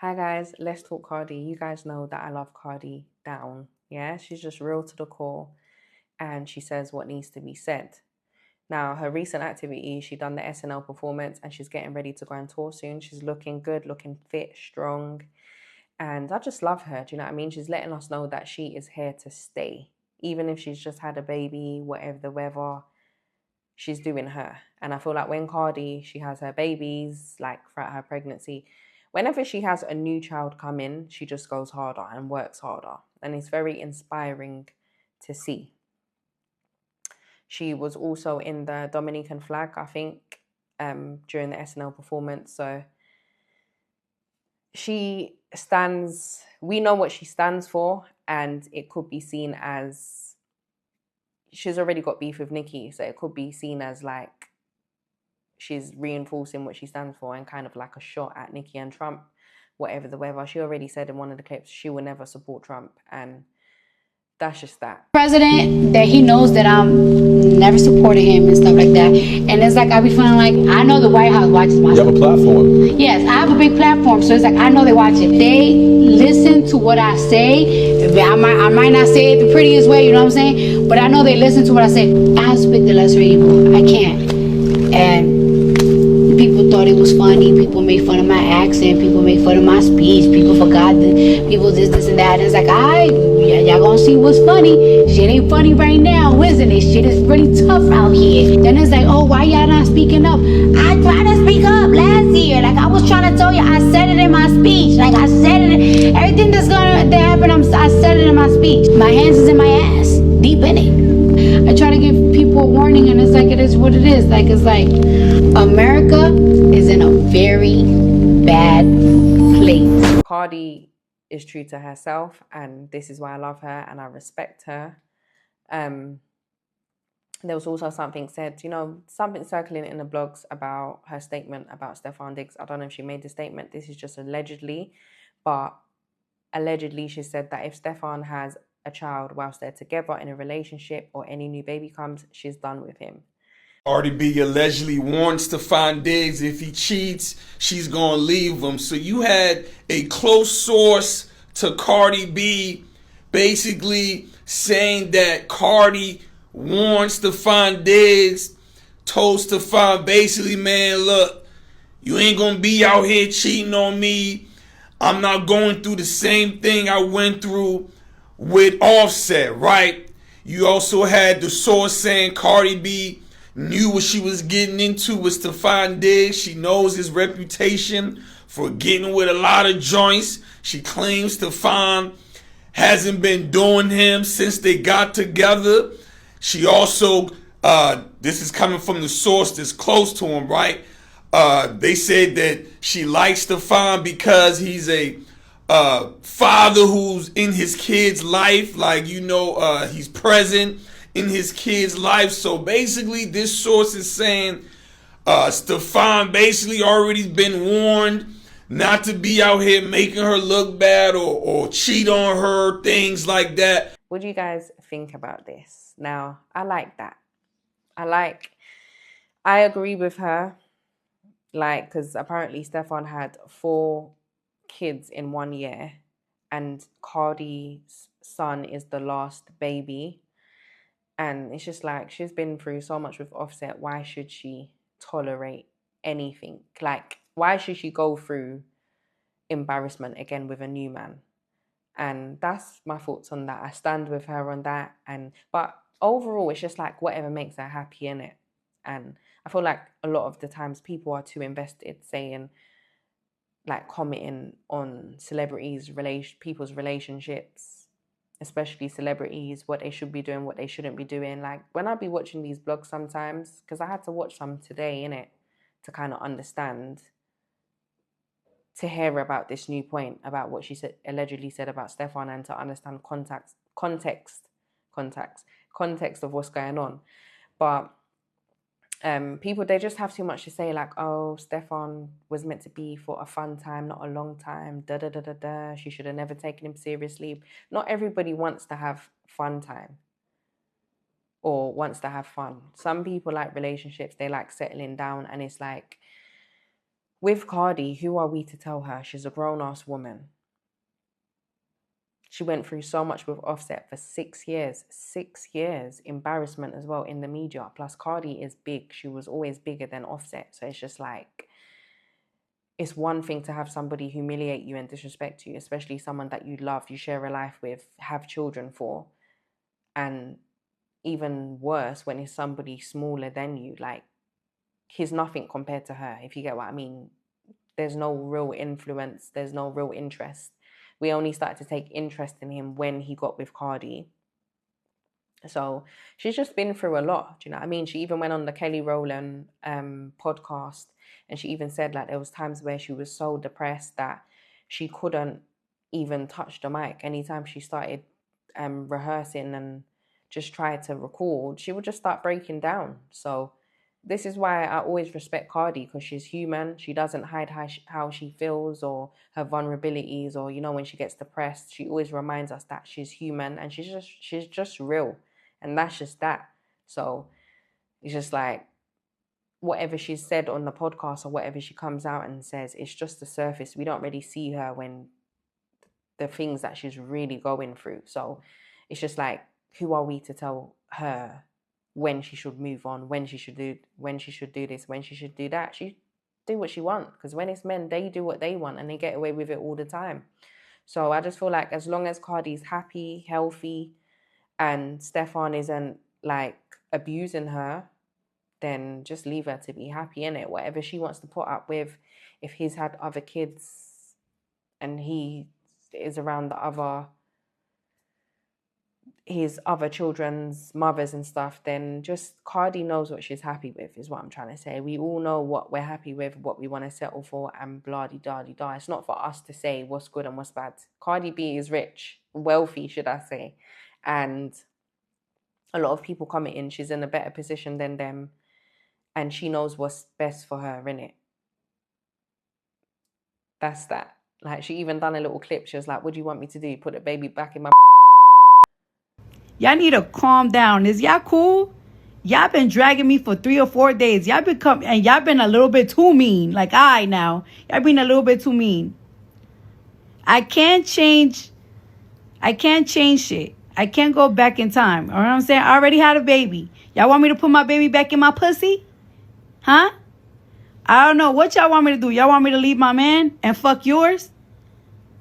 Hi guys, let's talk Cardi. You guys know that I love Cardi down. Yeah, she's just real to the core and she says what needs to be said. Now, her recent activity, she done the SNL performance and she's getting ready to go on tour soon. She's looking good, looking fit, strong. And I just love her. Do you know what I mean? She's letting us know that she is here to stay. Even if she's just had a baby, whatever the weather, she's doing her. And I feel like when Cardi, she has her babies, like throughout her pregnancy, whenever she has a new child come in, she just goes harder and works harder. And it's very inspiring to see. She was also in the Dominican flag, I think, during the SNL performance. So we know what she stands for, and it could be seen as, she's already got beef with Nicki, so it could be seen as like she's reinforcing what she stands for and kind of like a shot at Nicki and Trump, whatever the weather. She already said in one of the clips she will never support Trump, and that's just that. President that he knows that I'm never supported him and stuff like that. And it's like I be feeling like I know the White House watches my You have a platform. Yes, I have a big platform, so it's like I know they watch it. They listen to what I say. I might not say it the prettiest way, you know what I'm saying? But I know they listen to what I say. I have to pick the lesser evil. I can't. And people thought it was funny. People made fun of my accent. People made fun of my speech. People forgot that people this and that. And it's like, y'all gonna see what's funny. Shit ain't funny right now, isn't it? Shit is really tough out here. Then it's like, oh, why y'all not speaking up? I tried to speak up last year. Like I was trying to tell you, I said it in my speech. Like I said it, everything that's gonna happen, I said it in my speech. My hands is in my ass, deep in it. I try to give people a warning, and it's like it is what it is. Like it's like America is in a very bad place. Cardi is true to herself, and this is why I love her and I respect her. There was also something said, something circling in the blogs about her statement about Stefon Diggs. I don't know if she made the statement. This is just allegedly, but allegedly she said that if Stefon has a child whilst they're together in a relationship or any new baby comes, she's done with him. Cardi B allegedly warns Stefon Diggs if he cheats, she's gonna leave him. So you had a close source to Cardi B basically saying that Cardi warned Stefon Diggs, told Stefon basically, man, look, you ain't gonna be out here cheating on me. I'm not going through the same thing I went through with Offset, right? You also had the source saying Cardi B knew what she was getting into with Stefon Diggs. She knows his reputation for getting with a lot of joints. She claims Stefon hasn't been doing him since they got together. She also, this is coming from the source that's close to him, right? They said that she likes Stefon because he's a father who's in his kid's life, like he's present in his kid's life. So basically, this source is saying Stefon basically already been warned not to be out here making her look bad or cheat on her, things like that. What do you guys think about this? Now, I like that. I agree with her. Like, because apparently Stefon had 4 kids in 1 year, and Cardi's son is the last baby. And it's just like, she's been through so much with Offset. Why should she tolerate anything? Like, why should she go through embarrassment again with a new man? And that's my thoughts on that. I stand with her on that. But overall, it's just like whatever makes her happy in it. And I feel like a lot of the times people are too invested, saying, like, commenting on celebrities, people's relationships, especially celebrities, what they should be doing, what they shouldn't be doing. Like, when I be watching these blogs sometimes, because I had to watch some today, innit, to kind of understand, to hear about this new point about what she allegedly said about Stefon, and to understand context of what's going on. But people, they just have too much to say, like, oh, Stefon was meant to be for a fun time, not a long time, she should have never taken him seriously. Not everybody wants to have fun time or wants to have fun. Some people like relationships, they like settling down, and it's like, with Cardi, who are we to tell her? She's a grown-ass woman. She went through so much with Offset for 6 years. 6 years. Embarrassment as well in the media. Plus, Cardi is big. She was always bigger than Offset. So it's just like, it's one thing to have somebody humiliate you and disrespect you, especially someone that you love, you share a life with, have children for. And even worse when it's somebody smaller than you. Like, he's nothing compared to her, if you get what I mean. There's no real influence. There's no real interest. We only started to take interest in him when he got with Cardi. So she's just been through a lot. Do you know what I mean? She even went on the Kelly Rowland podcast, and she even said like there was times where she was so depressed that she couldn't even touch the mic. Anytime she started rehearsing and just tried to record, she would just start breaking down. So this is why I always respect Cardi, because she's human. She doesn't hide how she feels or her vulnerabilities, or, you know, when she gets depressed, she always reminds us that she's human and she's just real. And that's just that. So it's just like, whatever she's said on the podcast or whatever she comes out and says, it's just the surface. We don't really see her when the things that she's really going through. So it's just like, who are we to tell her when she should move on, when she should do this, when she should do that? She do what she wants, because when it's men, they do what they want and they get away with it all the time. So I just feel like as long as Cardi's happy, healthy, and Stefon isn't like abusing her, then just leave her to be happy in it. Whatever she wants to put up with, if he's had other kids and he is around his other children's mothers and stuff, then just Cardi knows what she's happy with, is what I'm trying to say. We all know what we're happy with, what we want to settle for, and blah-de-da-de-da. It's not for us to say what's good and what's bad. Cardi B is rich, wealthy, should I say. And a lot of people commenting she's in a better position than them, and she knows what's best for her, innit? That's that. Like, she even done a little clip. She was like, what do you want me to do? Put the baby back in my... Y'all need to calm down. Is y'all cool? Y'all been dragging me for 3 or 4 days. Y'all been a little bit too mean. Like, now. Y'all been a little bit too mean. I can't change shit. I can't go back in time. You know what I'm saying? I already had a baby. Y'all want me to put my baby back in my pussy? Huh? I don't know. What y'all want me to do? Y'all want me to leave my man and fuck yours?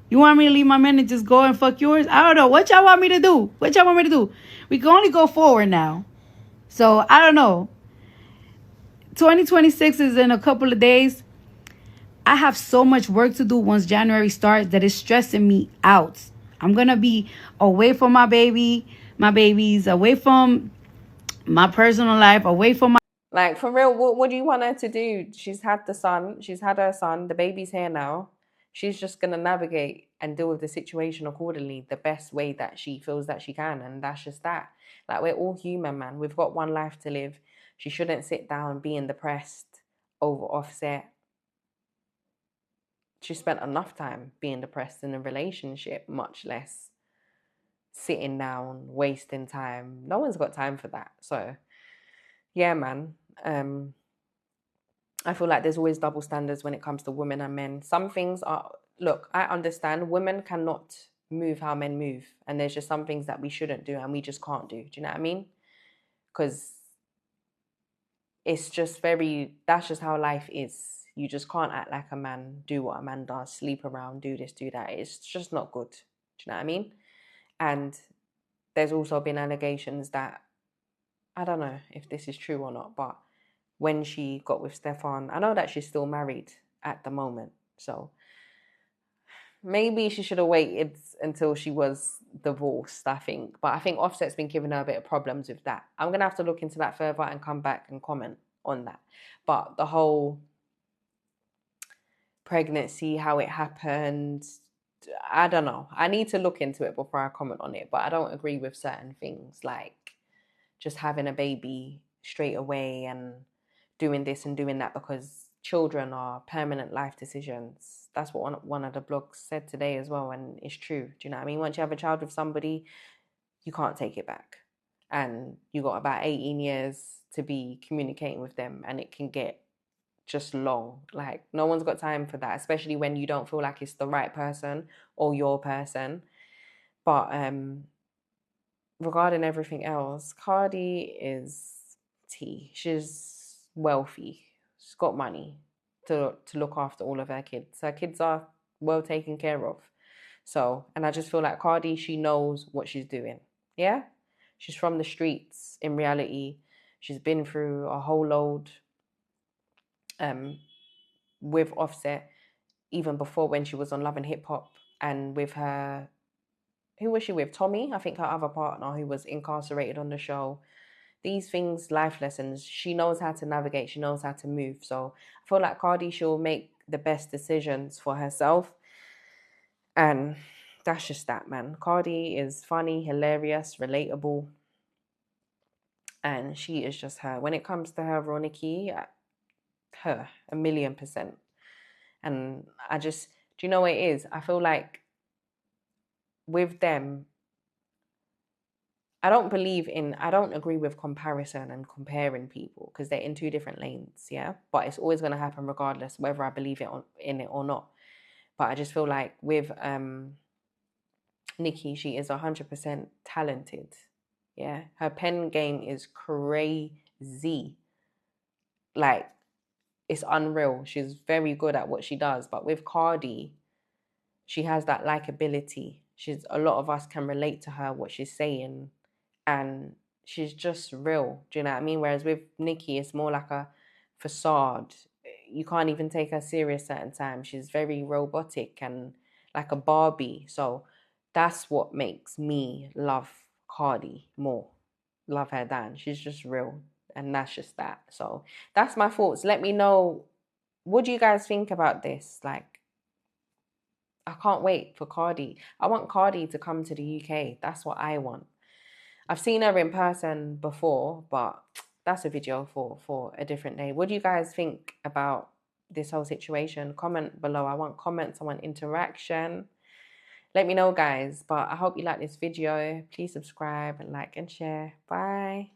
You want me to leave my man and just go and fuck yours? I don't know. What y'all want me to do? We can only go forward now. So, I don't know. 2026 is in a couple of days. I have so much work to do once January starts that it's stressing me out. I'm going to be away from my babies, away from my personal life, away from my... Like, for real, what do you want her to do? She's had her son, the baby's here now. She's just going to navigate and deal with the situation accordingly, the best way that she feels that she can. And that's just that. Like, we're all human, man. We've got one life to live. She shouldn't sit down being depressed over Offset. She spent enough time being depressed in a relationship, much less sitting down, wasting time. No one's got time for that. So, yeah, man. I feel like there's always double standards when it comes to women and men. Some things are... Look, I understand women cannot move how men move. And there's just some things that we shouldn't do and we just can't do. Do you know what I mean? Because it's just that's just how life is. You just can't act like a man, do what a man does, sleep around, do this, do that. It's just not good. Do you know what I mean? And there's also been allegations that, I don't know if this is true or not, but when she got with Stefon, I know that she's still married at the moment. So maybe she should have waited until she was divorced, I think. But I think Offset's been giving her a bit of problems with that. I'm going to have to look into that further and come back and comment on that. But the whole pregnancy, how it happened, I don't know. I need to look into it before I comment on it. But I don't agree with certain things, like just having a baby straight away and doing this and doing that, because children are permanent life decisions. That's what one of the blogs said today as well, and it's true. Do you know what I mean? Once you have a child with somebody, you can't take it back. And you got about 18 years to be communicating with them, and it can get just long. Like, no one's got time for that, especially when you don't feel like it's the right person or your person. But regarding everything else, Cardi is T. She's wealthy. She's got money to look after all of her kids. Her kids are well taken care of. So, and I just feel like Cardi, she knows what she's doing. Yeah? She's from the streets in reality. She's been through a whole load with Offset, even before when she was on Love and Hip Hop, and with her, who was she with? Tommy, I think, her other partner, who was incarcerated on the show. These things, life lessons, she knows how to navigate, she knows how to move. So I feel like Cardi, she'll make the best decisions for herself. And that's just that, man. Cardi is funny, hilarious, relatable. And she is just her. When it comes to her, Roniki, her, 1,000,000%. And I just, do you know what it is? I feel like with them, I don't agree with comparison and comparing people, because they're in two different lanes, yeah? But it's always going to happen regardless, whether I believe in it or not. But I just feel like with Nikki, she is 100% talented, yeah? Her pen game is crazy. Like, it's unreal. She's very good at what she does. But with Cardi, she has that likability. A lot of us can relate to her, what she's saying, and she's just real. Do you know what I mean? Whereas with Nikki, it's more like a facade. You can't even take her serious certain times. She's very robotic and like a Barbie. So that's what makes me love Cardi more. Love her than. She's just real. And that's just that. So that's my thoughts. Let me know, what do you guys think about this? Like, I can't wait for Cardi. I want Cardi to come to the UK. That's what I want. I've seen her in person before, but that's a video for a different day. What do you guys think about this whole situation? Comment below. I want comments. I want interaction. Let me know, guys. But I hope you like this video. Please subscribe and like and share. Bye.